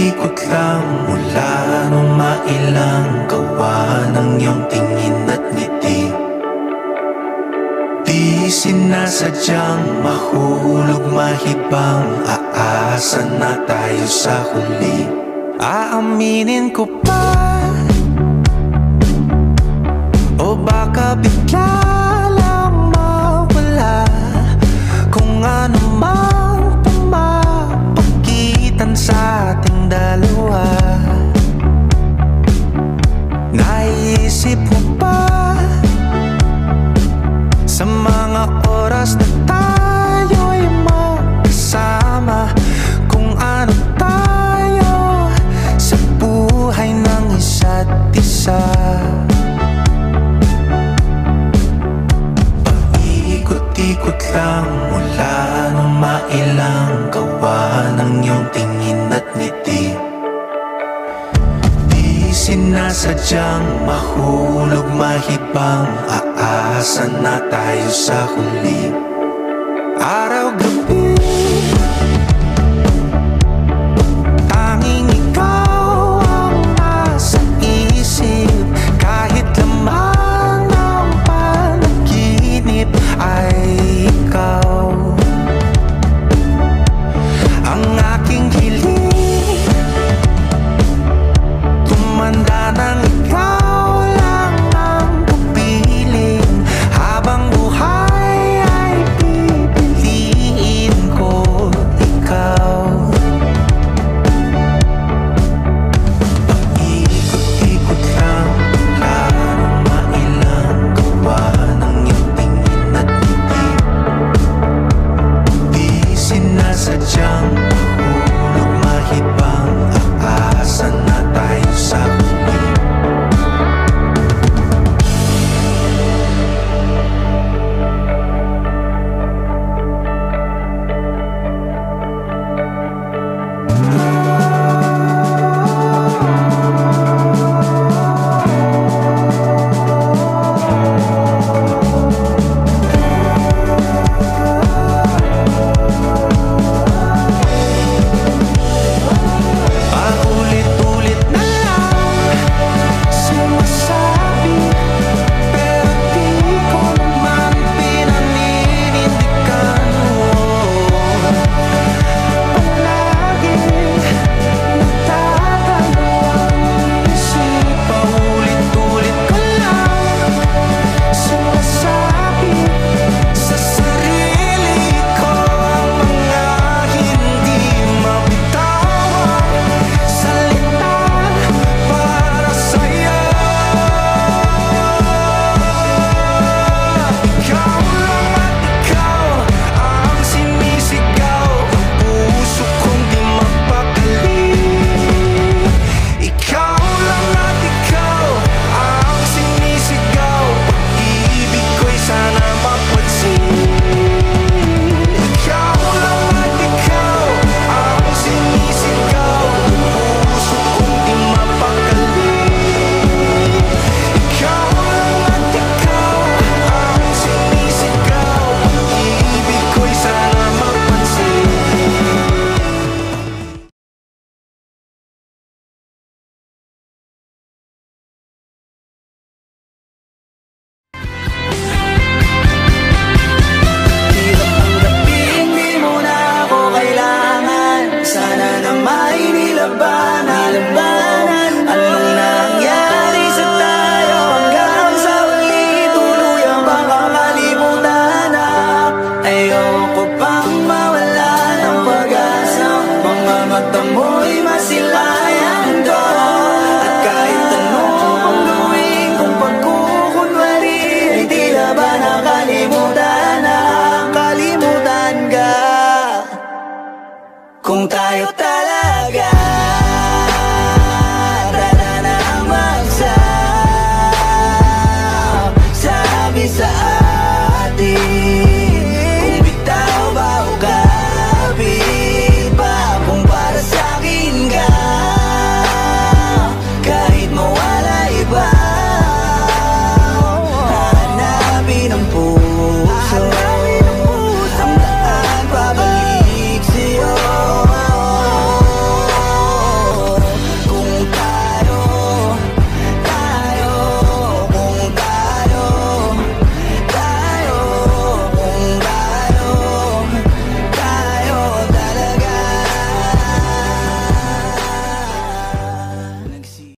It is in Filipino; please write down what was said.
Ikot lang mula nung mailang gawa ng iyong tingin at ngiti. Di sinasadyang mahulog mahibang, aasa na tayo sa huli. Aaminin ko pa, o baka bigla lang mawala kung ano mang pumapagitan sa ating dalawa. Naisip mo ba sa mga oras na tayo'y magkasama, kung ano tayo sa buhay ng isa't isa? Paikot-ikot lang mula nung mailang gawa ng iyong tingin at ngiti. Di sinasadyang mahulog mahibang, aasa na tayo sa huli. Araw-gabi tanging ikaw ang nasa isip, kahit laman ng panaginip ay ikaw. Ang aking hiling tumanda ng ikaw lang ang kapiling, habang buhay ay pipiliin ko ikaw. Paikot-ikot lang mula nung mailang gawa ng iyong tingin at ngiti. Di sinasadyang mahulog mahibang, aasa na tayo sa huli. Paulit-ulit na lang sumasabi, pero di ko naman pinaninindigan mo. Palagi nagdadalawang isip, paulit-ulit ko lang sumasabi sa sarili ko ang mga hindi mabitawang salita para sa'yo. Ikaw lang at ikaw ang sinisigaw, ang puso kong di mapakali. Ikaw lang at ikaw ang sinisigaw, pag-ibig ko'y sana mapansin. Ikaw lang at ikaw ang sinisigaw, ang puso kong di mapakali. Ikaw lang at ikaw ang sinisigaw, pag-ibig ko'y sana mapansin. Hirap tanggapin, di mo na ako kailangan. Sana na may nilabanan. Anong nangyari sa tayo hanggang sa huli, tuluyang makakalimutan na. Ayoko pang mawala ng pag-asa, mga mata mo'y masilayan ko. At kahit anong ang gawin kong pagkukunwari, ay tila ba nakalimutan na, kalimutan ka. Kung tayo